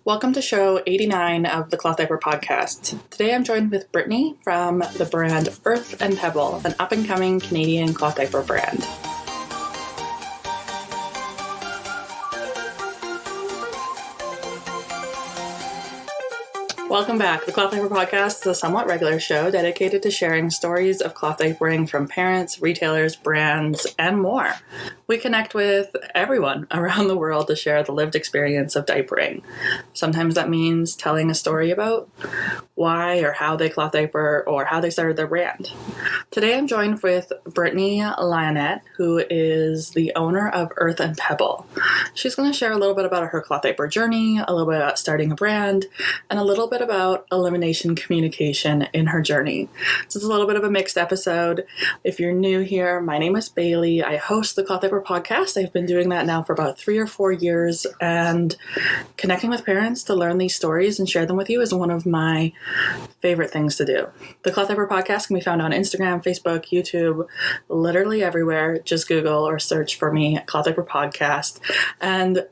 Welcome to show 89 of the Cloth Diaper podcast. Today I'm joined with Brittany from the brand Earth and Pebble, an up-and-coming Canadian cloth diaper brand. Welcome back. The Cloth Diaper Podcast is a somewhat regular show dedicated to sharing stories of cloth diapering from parents, retailers, brands, and more. We connect with everyone around the world to share the lived experience of diapering. Sometimes that means telling a story about why or how they cloth diaper or how they started their brand. Today I'm joined with Brittany Lionette, who is the owner of Earth and Pebble. She's going to share a little bit about her cloth diaper journey, a little bit about starting a brand, and a little bit about elimination communication in her journey. So it's a little bit of a mixed episode. If you're new here, my name is Bailey. I host the Cloth Diaper podcast. I've been doing that now for about 3 or 4 years, and connecting with parents to learn these stories and share them with you is one of my favorite things to do. The Cloth Diaper podcast can be found on Instagram, Facebook, YouTube, literally everywhere. Just Google or search for me, Cloth Diaper podcast, and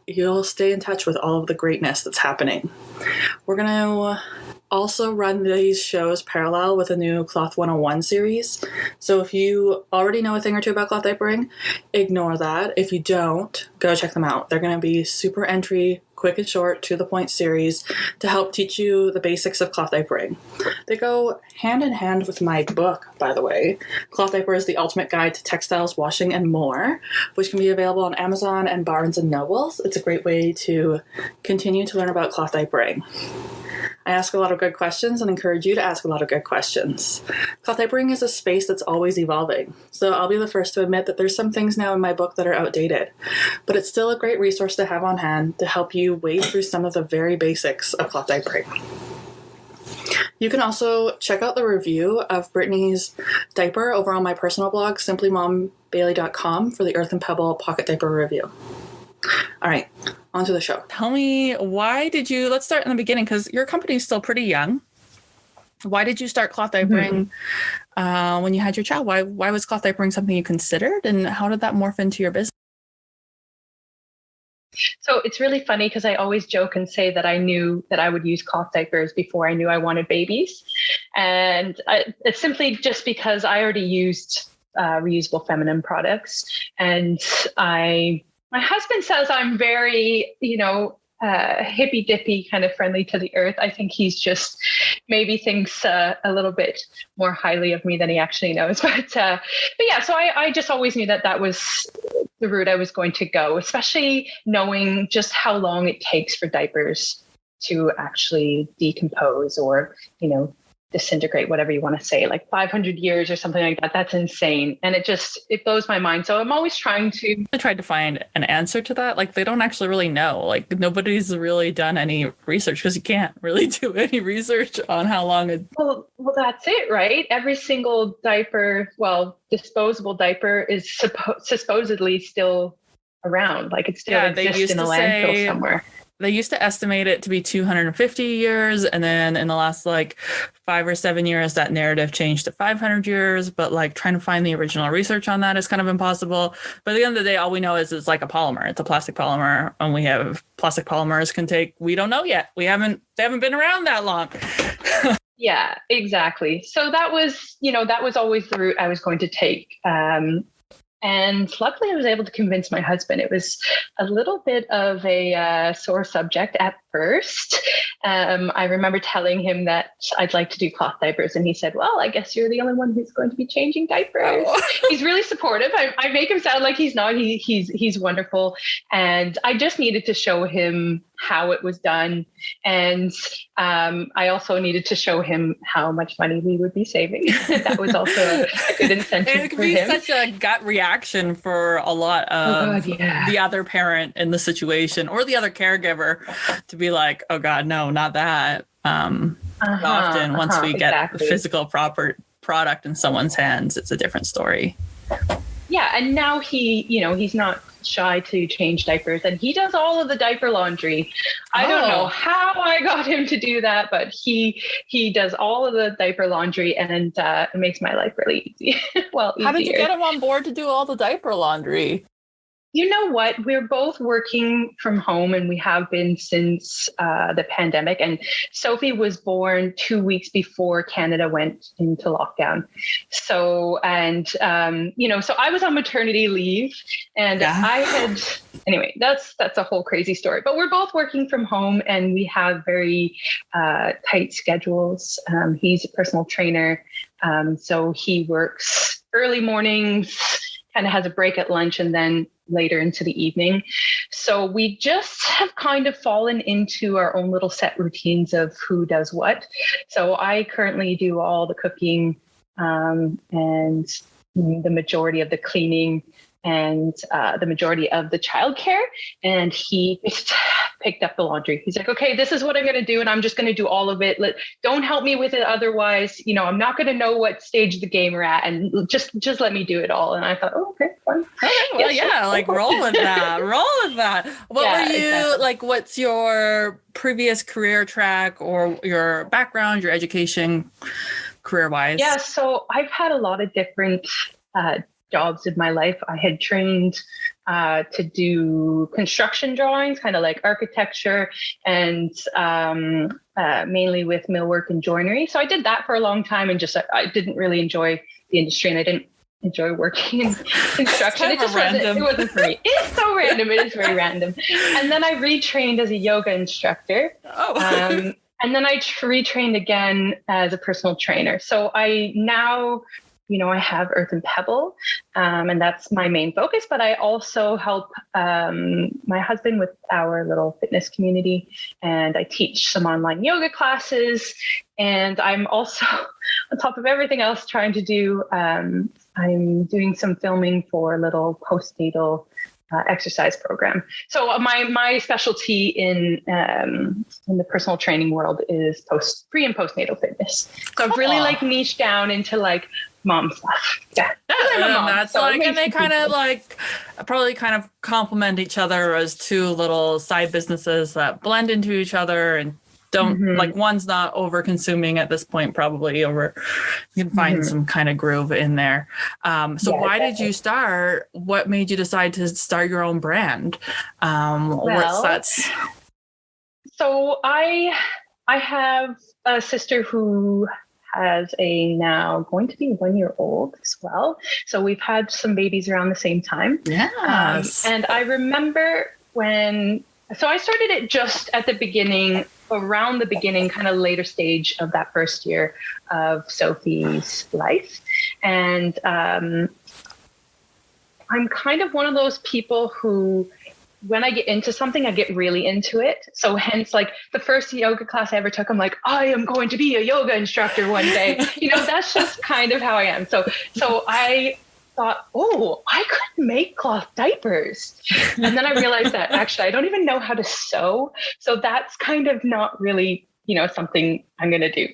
you'll stay in touch with all of the greatness that's happening. We're going to also run these shows parallel with a new Cloth 101 series. So if you already know a thing or two about cloth diapering, ignore that. If you don't, go check them out. They're going to be super entry, quick and short, to the point series to help teach you the basics of cloth diapering. They go hand in hand with my book, by the way. Cloth Diaper is the ultimate guide to textiles, washing, and more, which can be available on Amazon and Barnes & Nobles. It's a great way to continue to learn about cloth diapering. I ask a lot of good questions and encourage you to ask a lot of good questions. Cloth diapering is a space that's always evolving, so I'll be the first to admit that there's some things now in my book that are outdated, but it's still a great resource to have on hand to help you wade through some of the very basics of cloth diapering. You can also check out the review of Brittany's diaper over on my personal blog, simplymombailey.com, for the Earth and Pebble pocket diaper review. All right, on to the show. Tell me, let's start in the beginning, because your company is still pretty young. Why did you start cloth diapering when you had your child? Why was cloth diapering something you considered, and how did that morph into your business? So it's really funny because I always joke and say that I knew that I would use cloth diapers before I knew I wanted babies. And it's simply just because I already used reusable feminine products. And my husband says I'm very, hippy dippy, kind of friendly to the earth. I think he's just maybe thinks a little bit more highly of me than he actually knows. But yeah, so I just always knew that was the route I was going to go, especially knowing just how long it takes for diapers to actually decompose or, disintegrate, whatever you want to say, like 500 years or something like that. That's insane. And it blows my mind. So I'm always I tried to find an answer to that. Like, they don't actually really know. Like, nobody's really done any research, because you can't really do any research on how long it. Well, that's it, right? Every single diaper, disposable diaper is supposedly still around. Like, it still exists in a landfill somewhere. They used to estimate it to be 250 years, and then in the last 5 or 7 years, that narrative changed to 500 years. But trying to find the original research on that is kind of impossible. But at the end of the day, all we know is it's like a polymer. It's a plastic polymer, and we have plastic polymers we don't know yet. They haven't been around that long. Yeah, exactly. So that was always the route I was going to take. And luckily, I was able to convince my husband. It was a little bit of a sore subject at first. I remember telling him that I'd like to do cloth diapers, and he said, "Well, I guess you're the only one who's going to be changing diapers." Oh. He's really supportive. I make him sound like he's not. He's wonderful, and I just needed to show him how it was done, and I also needed to show him how much money we would be saving. That was also a good incentive for him. It could be such a gut reaction for a lot of the other parent in the situation, or the other caregiver, to be like, "Oh God, no, not that." Often, once we get the physical product in someone's hands, it's a different story. Yeah, and now he's not shy to change diapers, and he does all of the diaper laundry. I don't know how I got him to do that, but he does all of the diaper laundry, and it makes my life really easy. Well, easier. How did you get him on board to do all the diaper laundry? You know what? We're both working from home and we have been since the pandemic. And Sophie was born 2 weeks before Canada went into lockdown. So, so I was on maternity leave and anyway, that's a whole crazy story. But we're both working from home and we have very tight schedules. He's a personal trainer. So he works early mornings, kind of has a break at lunch, and then later into the evening. So we just have kind of fallen into our own little set routines of who does what. So I currently do all the cooking and the majority of the cleaning and the majority of the childcare. And he just picked up the laundry. He's like, okay, this is what I'm going to do. And I'm just going to do all of it. Don't help me with it. Otherwise, I'm not going to know what stage of the game we're at. And just let me do it all. And I thought, oh, okay, fine. Okay, well, roll with that. What were you, exactly. What's your previous career track or your background, your education career-wise? Yeah, so I've had a lot of different jobs in my life. I had trained to do construction drawings, kind of like architecture, and mainly with millwork and joinery. So I did that for a long time, and I didn't really enjoy the industry, and I didn't enjoy working in construction. It wasn't for me. It's so random. It is very random. And then I retrained as a yoga instructor. And then I retrained again as a personal trainer. So I now I have Earth and Pebble, and that's my main focus, but I also help my husband with our little fitness community, and I teach some online yoga classes, and I'm also, on top of everything else, trying to do, I'm doing some filming for a little postnatal exercise program. So my specialty in the personal training world is pre and postnatal fitness. So I've really niched down into mom stuff. Yeah. That's and they kind of probably kind of complement each other as two little side businesses that blend into each other and don't one's not over consuming at this point, probably you can find some kind of groove in there. Why did you start? What made you decide to start your own brand? So I have a sister who has a now going to be 1 year old as well. So we've had some babies around the same time. Yes. And I remember so I started it just at the beginning, around the beginning, kind of later stage of that first year of Sophie's life. And I'm kind of one of those people who, when I get into something, I get really into it. So hence, the first yoga class I ever took, I'm like, I am going to be a yoga instructor one day. That's just kind of how I am. So I thought, I could make cloth diapers. And then I realized that actually I don't even know how to sew. So that's kind of not really, something I'm going to do.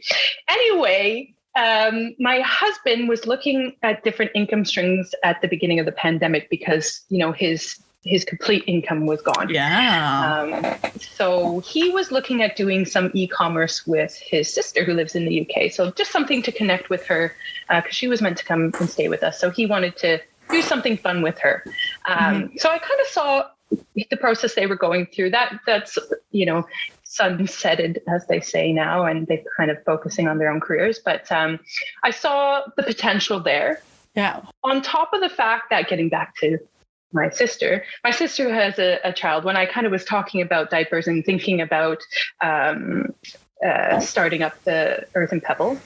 Anyway, my husband was looking at different income streams at the beginning of the pandemic because, his complete income was gone. Yeah. So he was looking at doing some e-commerce with his sister who lives in the UK. So just something to connect with her because she was meant to come and stay with us. So he wanted to do something fun with her. So I kind of saw the process they were going through. That's sunsetted, as they say now, and they're kind of focusing on their own careers. But I saw the potential there. Yeah. On top of the fact that, getting back to my sister has a child. When I kind of was talking about diapers and thinking about starting up the Earth and Pebble,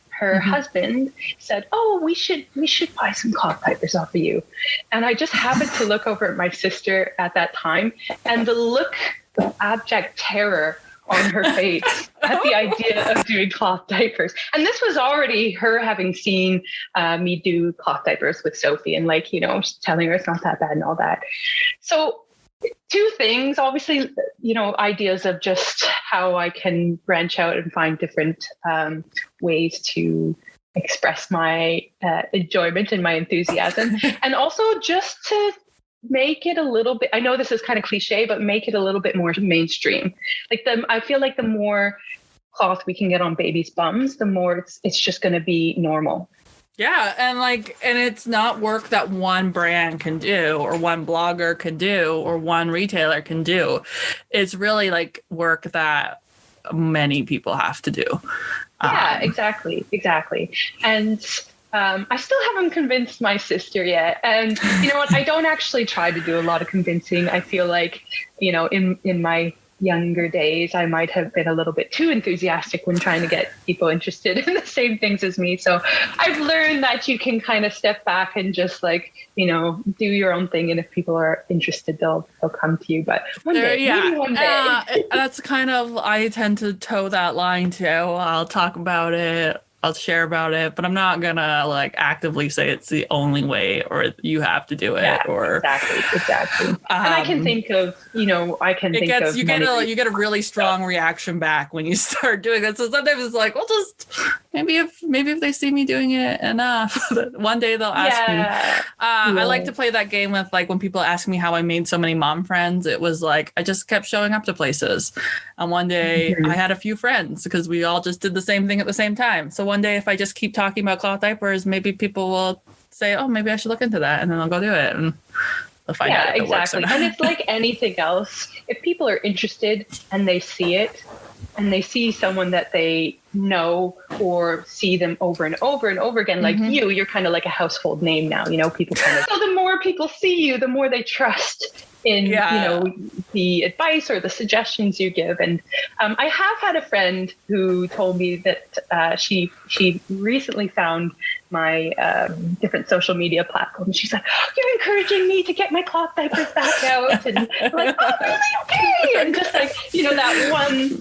her husband said, we should buy some cloth diapers off of you. And I just happened to look over at my sister at that time, and the look of abject terror on her face at the idea of doing cloth diapers. And this was already her having seen me do cloth diapers with Sophie and telling her it's not that bad and all that. So two things, obviously, ideas of just how I can branch out and find different ways to express my enjoyment and my enthusiasm. And also just to make it a little bit, I know this is kind of cliche, but make it a little bit more mainstream. I feel like the more cloth we can get on babies' bums, the more it's just going to be normal. Yeah, and it's not work that one brand can do or one blogger can do or one retailer can do. It's really like work that many people have to do. Yeah, exactly. And I still haven't convinced my sister yet. And you know what? I don't actually try to do a lot of convincing. I feel like, in my younger days, I might have been a little bit too enthusiastic when trying to get people interested in the same things as me. So I've learned that you can kind of step back and just do your own thing. And if people are interested, they'll come to you. But maybe one day. That's kind of, I tend to toe that line too. I'll talk about it. I'll share about it, but I'm not gonna actively say it's the only way or you have to do it. Yeah, or exactly. And I can think of, you get a really strong reaction back when you start doing that. So sometimes it's like, well, just maybe if they see me doing it enough, one day they'll ask me. I like to play that game with when people ask me how I made so many mom friends. It was like I just kept showing up to places, and one day I had a few friends because we all just did the same thing at the same time. So one day, if I just keep talking about cloth diapers, maybe people will say, oh, maybe I should look into that. And then I'll go do it. And they'll find out if it works or not. And it's like anything else. If people are interested and they see it and they see someone that they know or see them over and over and over again, like you're kind of like a household name now, people kind of, so the more people see you, the more they trust in, the advice or the suggestions you give. And I have had a friend who told me that she recently found my different social media platforms. She's like, oh, you're encouraging me to get my cloth diapers back out. And I'm like, oh, really? Okay. And just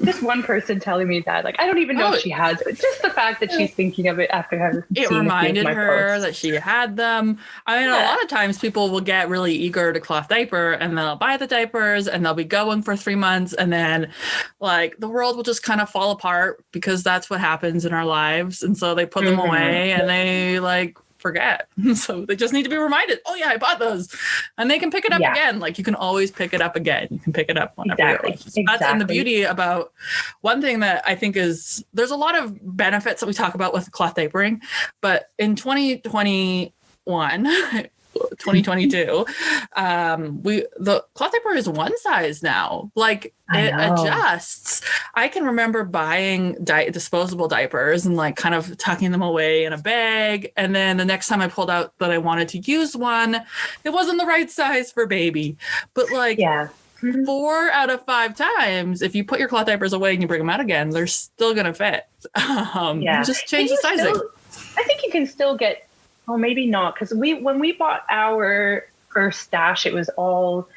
this one person telling me that, I don't even know if she has it. Just the fact that she's thinking of it after having it reminded her that she had them. I mean, a lot of times people will get really eager to cloth diaper and they'll buy the diapers and they'll be going for 3 months. And then the world will just kind of fall apart because that's what happens in our lives. And so they put them away and they forget. So they just need to be reminded, oh yeah, I bought those. And they can pick it up again. You can always pick it up again. You can pick it up whenever you want. So that's and the beauty about one thing that I think is there's a lot of benefits that we talk about with cloth diapering, but in 2022 the cloth diaper is one size now. It adjusts. I can remember buying disposable diapers and kind of tucking them away in a bag, and then the next time I pulled out that I wanted to use one, it wasn't the right size for baby. But 4 out of 5 times, if you put your cloth diapers away and you bring them out again, they're still gonna fit. You just change the sizing. I think you can still get. Oh, maybe not, because when we bought our first stash, it was all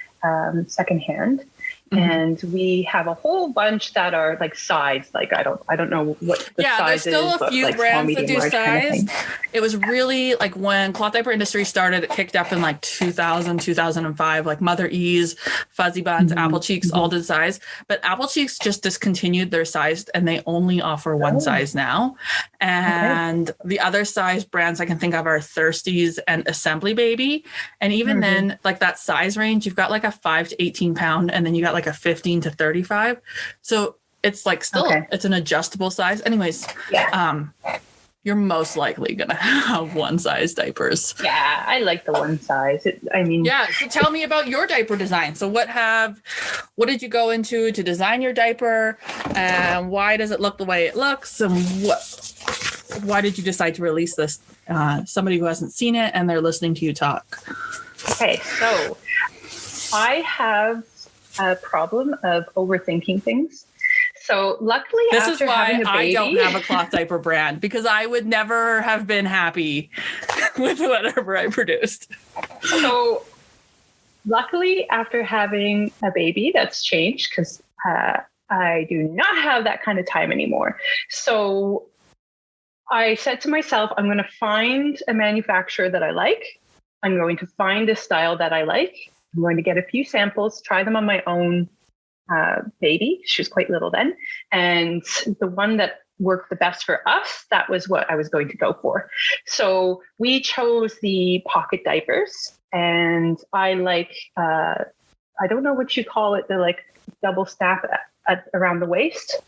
secondhand, and we have a whole bunch that are size. I don't know what the size is. Yeah, there's still a few brands that do size. It was really when cloth diaper industry started, it kicked up in 2000, 2005. Mother Ease, Fuzzy Buns, Apple Cheeks all did size, but Apple Cheeks just discontinued their size and they only offer one size now. And the other size brands I can think of are Thirsties and Assembly Baby. And even then, that size range, you've got a 5 to 18 pound, and then you got a 15 to 35. So it's still, it's an adjustable size. Anyways, you're most likely going to have one size diapers. Yeah, I like the one size. So tell me about your diaper design. So what did you go into to design your diaper, and why does it look the way it looks, and why did you decide to release this? Somebody who hasn't seen it and they're listening to you talk. Okay, so I have a problem of overthinking things. So luckily, this is why I don't have a cloth diaper brand, because I would never have been happy with whatever I produced. So luckily, after having a baby, that's changed, because I do not have that kind of time anymore. So I said to myself, I'm going to find a manufacturer that I like. I'm going to find a style that I like. I'm going to get a few samples, try them on my own baby. She was quite little then. And the one that worked the best for us, that was what I was going to go for. So we chose the pocket diapers. And I I don't know what you call it, the double snap around the waist.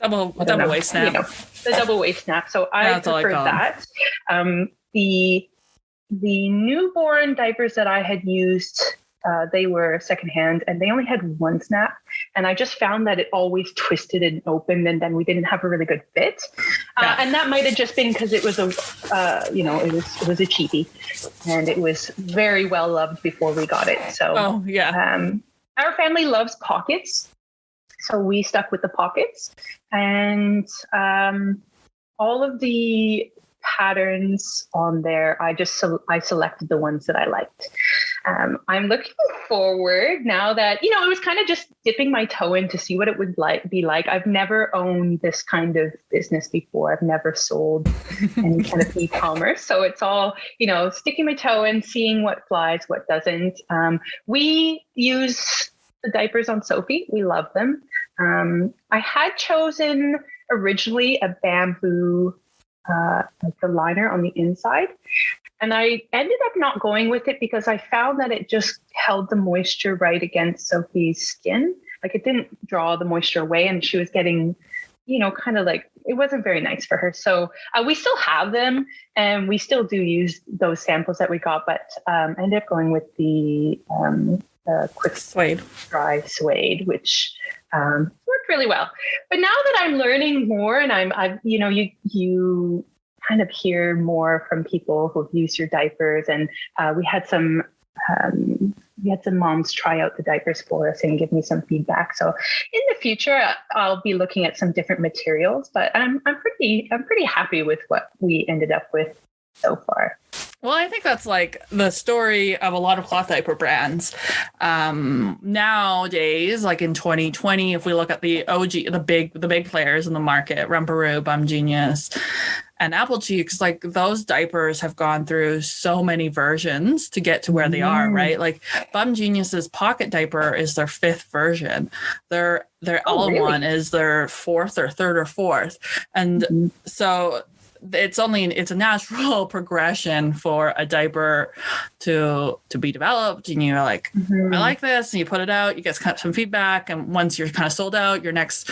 Double waist snap. The double waist snap. So I prefer that. The newborn diapers that I had used, they were secondhand and they only had one snap. And I just found that it always twisted and opened, and then we didn't have a really good fit. And that might have just been because it was it was a cheapie, and it was very well loved before we got it. So, our family loves pockets. So we stuck with the pockets, and all of the patterns on there, I selected the ones that I liked. I'm looking forward now that, it was kind of just dipping my toe in to see what it would be like. I've never owned this kind of business before. I've never sold any kind of e-commerce. So it's all, sticking my toe in, seeing what flies, what doesn't. We use the diapers on Sophie. We love them. I had chosen originally a bamboo like the liner on the inside. And I ended up not going with it because I found that it just held the moisture right against Sophie's skin. Like it didn't draw the moisture away, and she was getting, kind of like, it wasn't very nice for her. So we still have them, and we still do use those samples that we got, but I ended up going with the quick suede, dry suede, which worked really well. But now that I'm learning more, and you kind of hear more from people who've used your diapers, and we had some moms try out the diapers for us and give me some feedback. So in the future, I'll be looking at some different materials, but I'm pretty happy with what we ended up with so far. Well, I think that's like the story of a lot of cloth diaper brands. Nowadays, like in 2020, if we look at the OG, the big players in the market, Rumparoo, Bum Genius, and Apple Cheeks, like those diapers have gone through so many versions to get to where they are, right? Like Bum Genius's pocket diaper is their 5th version. Their Ella one is their 4th or 3rd or 4th. And so it's a natural progression for a diaper to be developed, and you're like, I like this, and you put it out, you get some feedback, and once you're kind of sold out, your next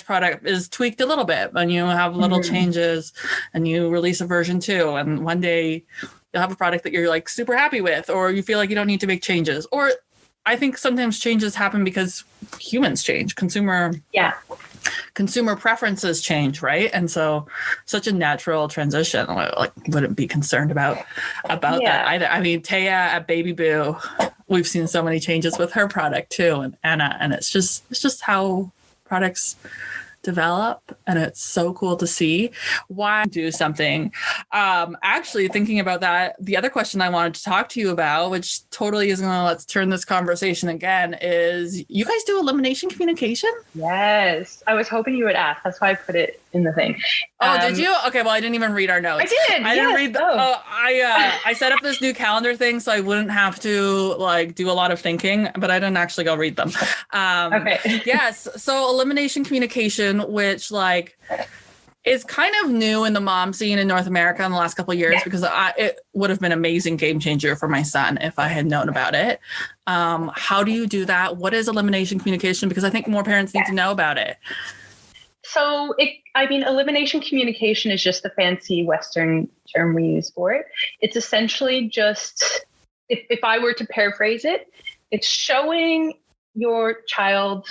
product is tweaked a little bit, and you have little changes, and you release a version 2, and one day you'll have a product that you're like super happy with, or you feel like you don't need to make changes. Or I think sometimes changes happen because humans change, consumer preferences change, right? And so such a natural transition. Like, wouldn't be concerned about that either. I mean, Taya at Baby Boo, we've seen so many changes with her product too, and Anna, and it's just how products develop, and it's so cool to see. Why do something? Actually, thinking about that, the other question I wanted to talk to you about, which totally is gonna, let's turn this conversation again, is you guys do elimination communication? Yes, I was hoping you would ask. That's why I put it in the thing. Did you? Okay, well, I didn't even read our notes. I didn't read the. I set up this new calendar thing so I wouldn't have to like do a lot of thinking, but I didn't actually go read them. Okay. Yes. So elimination communication, which like is kind of new in the mom scene in North America in the last couple of years, because it would have been an amazing game changer for my son if I had known about it. How do you do that? What is elimination communication? Because I think more parents need to know about it. So, elimination communication is just the fancy Western term we use for it. It's essentially just, if I were to paraphrase it, it's showing your child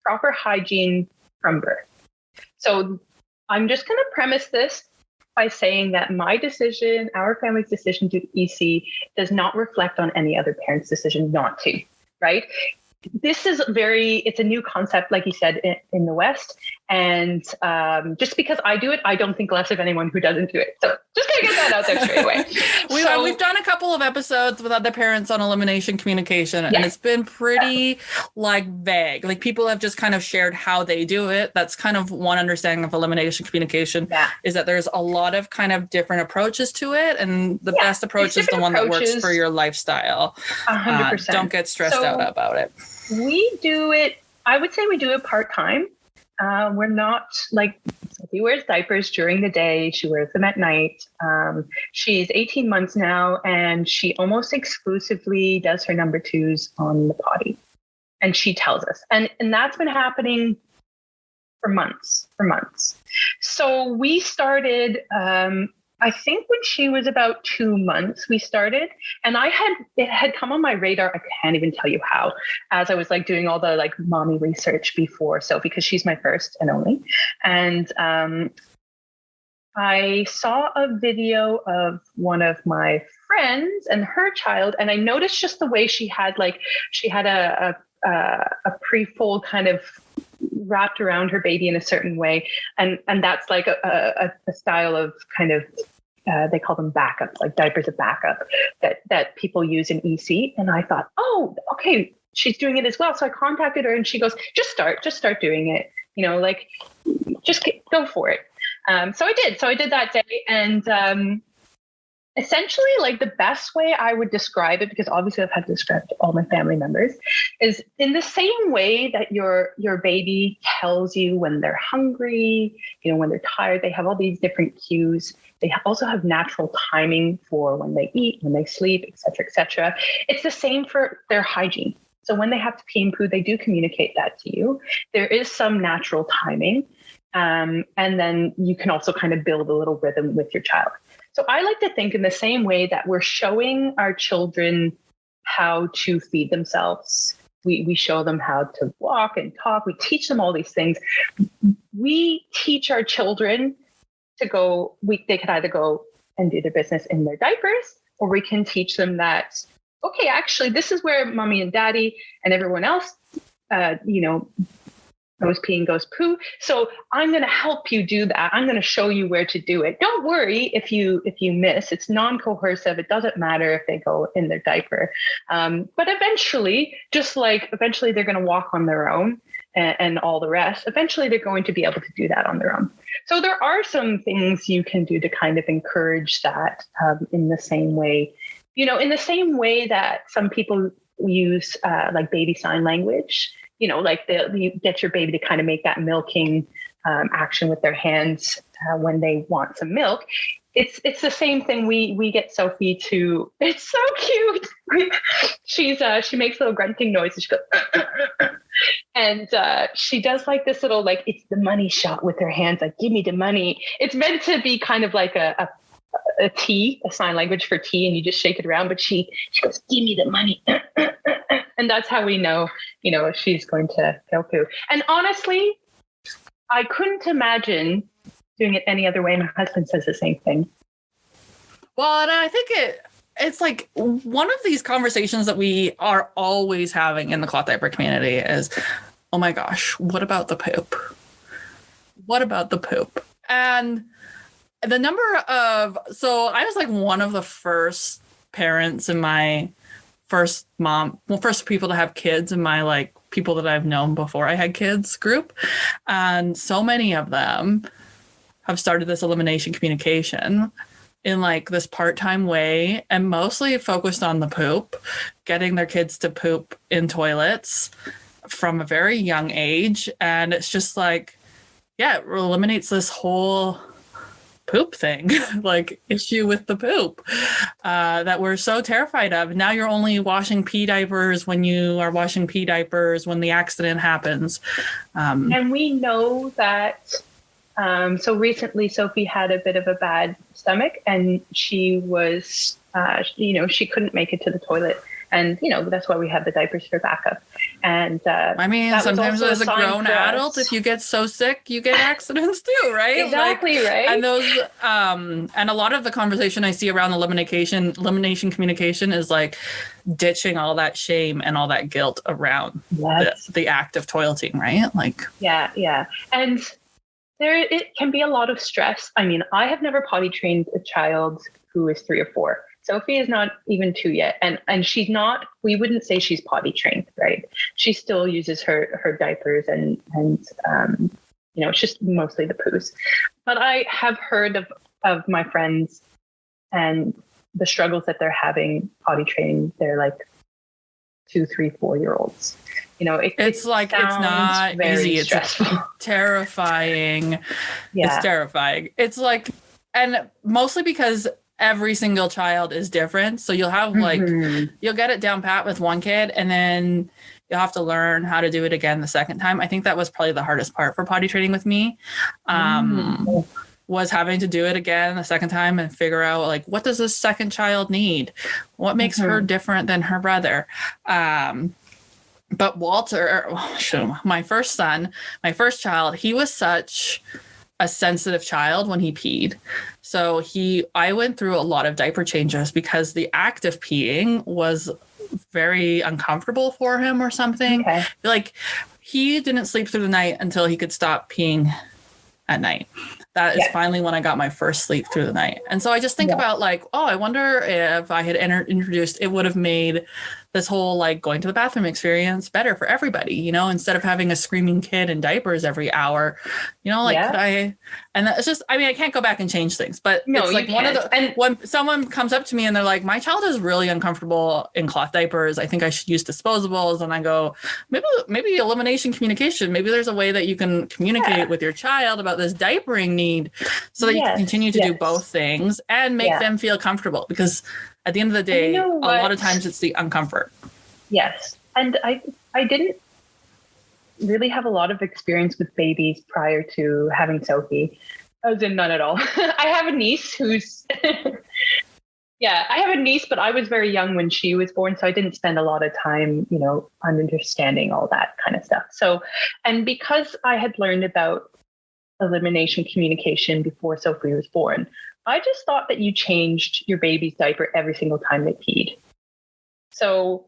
proper hygiene from birth. So I'm just going to premise this by saying that my decision, our family's decision to EC, does not reflect on any other parent's decision not to, right? This is it's a new concept, like you said, in the West. And just because I do it, I don't think less of anyone who doesn't do it. So just going to get that out there straight away. We've done a couple of episodes with other parents on elimination communication, and it's been pretty vague. Like people have just kind of shared how they do it. That's kind of one understanding of elimination communication, is that there's a lot of kind of different approaches to it. And the best approach is the one that works for your lifestyle. 100%. Don't get stressed out about it. We do it, I would say we do it part-time. We're not like, Sophie wears diapers during the day. She wears them at night. She's 18 months now, and she almost exclusively does her number 2s on the potty. And she tells us. And that's been happening for months. So we started, I think when she was about 2 months, we started, and it had come on my radar. I can't even tell you how, as I was like doing all the like mommy research before Sophie, because she's my first and only. And I saw a video of one of my friends and her child, and I noticed just the way she had a pre-fold kind of wrapped around her baby in a certain way, and that's like a style of kind of they call them backup, like diapers of backup that people use in EC. And I thought, oh, okay, she's doing it as well. So I contacted her, and she goes, just start doing it. Like just go for it. So I did that day, and essentially, like the best way I would describe it, because obviously I've had to describe it to all my family members, is in the same way that your baby tells you when they're hungry, when they're tired. They have all these different cues. They also have natural timing for when they eat, when they sleep, et cetera, et cetera. It's the same for their hygiene. So when they have to pee and poo, they do communicate that to you. There is some natural timing. And then you can also kind of build a little rhythm with your child. So I like to think in the same way that we're showing our children how to feed themselves. We show them how to walk and talk. We teach them all these things. We teach our children to go, they could either go and do their business in their diapers, or we can teach them that, okay, actually, this is where mommy and daddy and everyone else, goes pee and goes poo. So I'm going to help you do that. I'm going to show you where to do it. Don't worry if you miss. It's non-coercive. It doesn't matter if they go in their diaper. But eventually, eventually they're going to walk on their own and all the rest. Eventually, they're going to be able to do that on their own. So there are some things you can do to kind of encourage that in the same way. In the same way that some people use like baby sign language. Like you get your baby to kind of make that milking action with their hands when they want some milk. It's the same thing. We get Sophie to. It's so cute. She makes little grunting noises. She goes, and she does like this little it's the money shot with her hands. Like, give me the money. It's meant to be kind of like a T, a sign language for tea, and you just shake it around. But she goes, give me the money. And that's how we know, if she's going to go poo. And honestly, I couldn't imagine doing it any other way. My husband says the same thing. Well, and I think it's like one of these conversations that we are always having in the cloth diaper community is, oh my gosh, what about the poop? What about the poop? And the so I was like one of the first parents in my first people to have kids in my people that I've known before I had kids group. And so many of them have started this elimination communication in this part-time way, and mostly focused on the poop, getting their kids to poop in toilets from a very young age. And it's just it eliminates this whole poop thing, issue with the poop that we're so terrified of. Now you're only washing pee diapers when you are washing pee diapers when the accident happens. And we know that, so recently Sophie had a bit of a bad stomach, and she was, she couldn't make it to the toilet. And, that's why we have the diapers for backup. And sometimes as a grown adult, if you get so sick, you get accidents too, right? Exactly, right. And those, and a lot of the conversation I see around elimination communication is ditching all that shame and all that guilt around the act of toileting, right? Yeah. And it can be a lot of stress. I mean, I have never potty trained a child who is 3 or 4. Sophie is not even 2 yet. And she's not, we wouldn't say she's potty trained, right? She still uses her diapers and it's just mostly the poos. But I have heard of my friends and the struggles that they're having potty training. They're 2, 3, 4-year-olds. It's not easy. Stressful. It's terrifying. Yeah. It's terrifying. It's and mostly because every single child is different. So you'll have you'll get it down pat with one kid, and then you'll have to learn how to do it again the second time. I think that was probably the hardest part for potty training with me. was having to do it again the second time and figure out like, what does this second child need? What makes her different than her brother? But Walter, my first child, he was such a sensitive child when he peed. So I went through a lot of diaper changes because the act of peeing was very uncomfortable for him or something. Okay. Like he didn't sleep through the night until he could stop peeing at night. That is finally when I got my first sleep through the night. And so I just think about like, oh, I wonder if I had introduced, it would have made this whole like going to the bathroom experience better for everybody, you know, instead of having a screaming kid in diapers every hour, you know, like could I, and it's just, I mean, I can't go back and change things, but no, it's like one of the, and when someone comes up to me and they're like, my child is really uncomfortable in cloth diapers, I think I should use disposables. And I go, maybe elimination communication, maybe there's a way that you can communicate with your child about this diapering need so that you can continue to do both things and make them feel comfortable, because at the end of the day, a lot of times it's the uncomfort. Yes. And I didn't really have a lot of experience with babies prior to having Sophie. As in none at all. I have a niece who's, I have a niece, but I was very young when she was born. So I didn't spend a lot of time, you know, understanding all that kind of stuff. So, and because I had learned about elimination communication before Sophie was born, I just thought that you changed your baby's diaper every single time they peed. So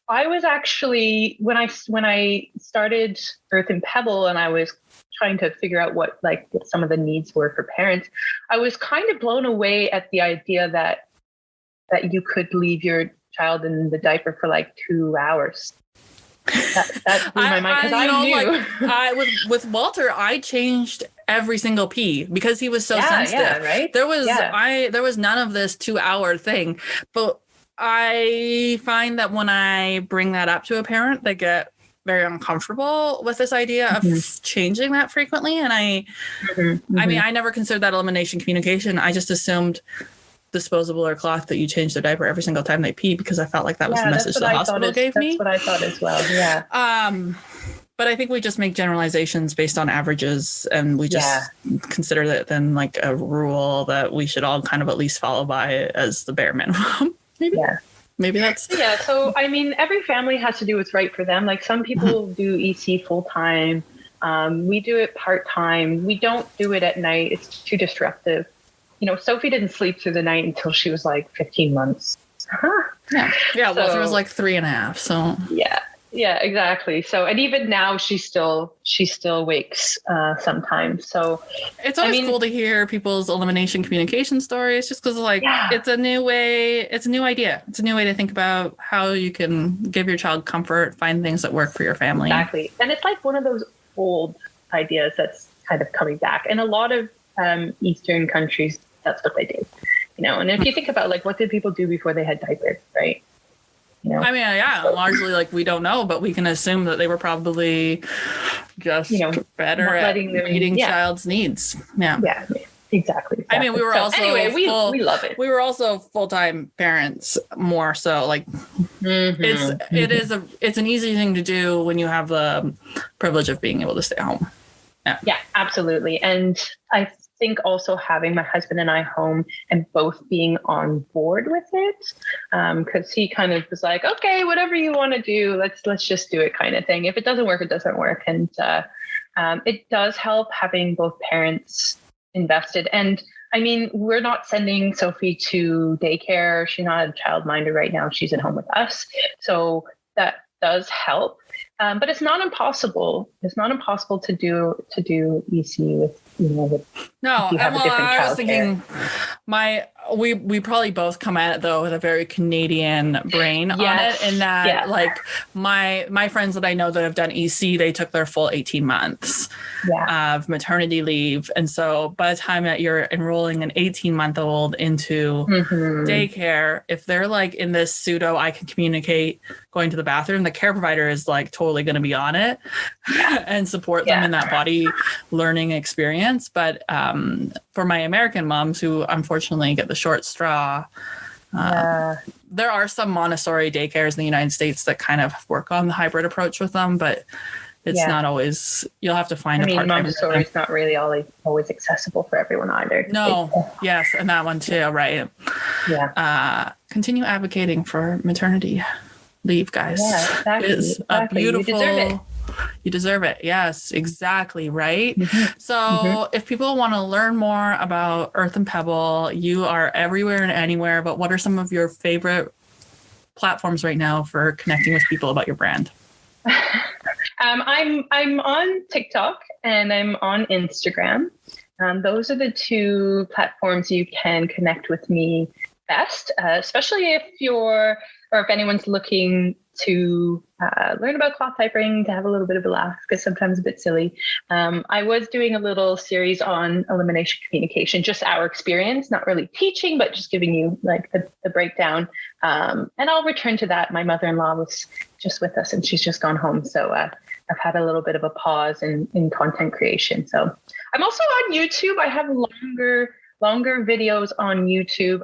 I was actually, when I started Earth and Pebble and I was trying to figure out what some of the needs were for parents, I was kind of blown away at the idea that you could leave your child in the diaper for like 2 hours. That blew my mind because I knew. With Walter, I changed every single pee because he was so sensitive. Yeah, right. There was none of this 2-hour thing, but I find that when I bring that up to a parent, they get very uncomfortable with this idea of changing that frequently. And I mean, I never considered that elimination communication. I just assumed disposable or cloth that you change their diaper every single time they pee, because I felt like that was the message the hospital gave me. That's what I thought as well. Yeah. But I think we just make generalizations based on averages, and we just consider that then like a rule that we should all kind of at least follow by as the bare minimum. Maybe that's so I mean, every family has to do what's right for them. Like some people do EC full time. We do it part time. We don't do it at night. It's too disruptive. You know, Sophie didn't sleep through the night until she was like 15 months. Walter was like 3.5. So yeah, exactly. So, and even now she still wakes sometimes. So it's always cool to hear people's elimination communication stories, just because it's a new way. It's a new idea. It's a new way to think about how you can give your child comfort, find things that work for your family. Exactly. And it's like one of those old ideas that's kind of coming back. And a lot of Eastern countries, that's what they did, you know. And if you think about like what did people do before they had diapers, right? You know, I mean, largely like we don't know, but we can assume that they were probably just better at meeting child's needs. Yeah, exactly. I mean, we were also we love it. We were also full-time parents more so. Like it's an easy thing to do when you have the privilege of being able to stay home. Yeah, absolutely. And I think also having my husband and I home and both being on board with it, because he kind of was like, okay, whatever you want to do, let's just do it kind of thing. If it doesn't work, it doesn't work. And it does help having both parents invested. And I mean, we're not sending Sophie to daycare. She's not a childminder right now. She's at home with us. So that does help. But it's not impossible. It's not impossible to do EC with no. I was thinking we probably both come at it though with a very Canadian brain on it, in that like my friends that I know that have done EC, they took their full 18 months of maternity leave, and so by the time that you're enrolling an 18-month-old into daycare, if they're like in this pseudo I can communicate going to the bathroom, the care provider is like totally going to be on it and support them in that body learning experience. But for my American moms who unfortunately get the short straw, there are some Montessori daycares in the United States that kind of work on the hybrid approach with them, but it's not always, you'll have to find a part-time. Montessori is not really always accessible for everyone either. No. Yes. And that one too. Right. Yeah. Continue advocating for maternity leave, guys. Yeah, exactly. It's a beautiful, you deserve it. You deserve it. Yes, exactly. Right. Mm-hmm. So if people want to learn more about Earth and Pebble, you are everywhere and anywhere, but what are some of your favorite platforms right now for connecting with people about your brand? I'm on TikTok and I'm on Instagram. Those are the two platforms you can connect with me best, especially if anyone's looking to learn about cloth diapering, to have a little bit of a laugh, because sometimes a bit silly. I was doing a little series on elimination communication, just our experience, not really teaching, but just giving you like the breakdown. And I'll return to that. My mother-in-law was just with us and she's just gone home. So I've had a little bit of a pause in content creation. So I'm also on YouTube. I have longer videos on YouTube.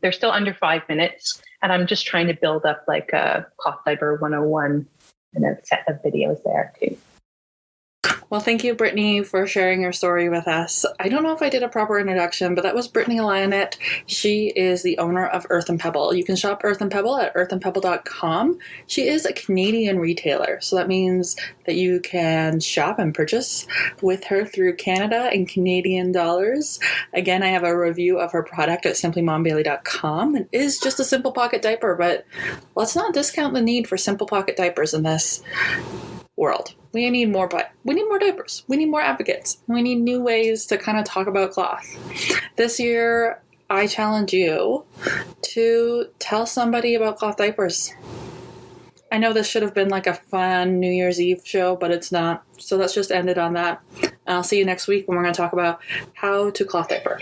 They're still under 5 minutes, and I'm just trying to build up like a Cloth Diaper 101 and a set of videos there too. Well, thank you, Brittany, for sharing your story with us. I don't know if I did a proper introduction, but that was Brittany Lionette. She is the owner of Earth and Pebble. You can shop Earth and Pebble at earthandpebble.com. She is a Canadian retailer, so that means that you can shop and purchase with her through Canada in Canadian dollars. Again, I have a review of her product at simplymombailey.com. It is just a simple pocket diaper, but let's not discount the need for simple pocket diapers in this world. We need more diapers. We need more advocates. We need new ways to kind of talk about cloth. This year, I challenge you to tell somebody about cloth diapers. I know this should have been like a fun New Year's Eve show, but it's not. So let's just end it on that. I'll see you next week when we're going to talk about how to cloth diaper.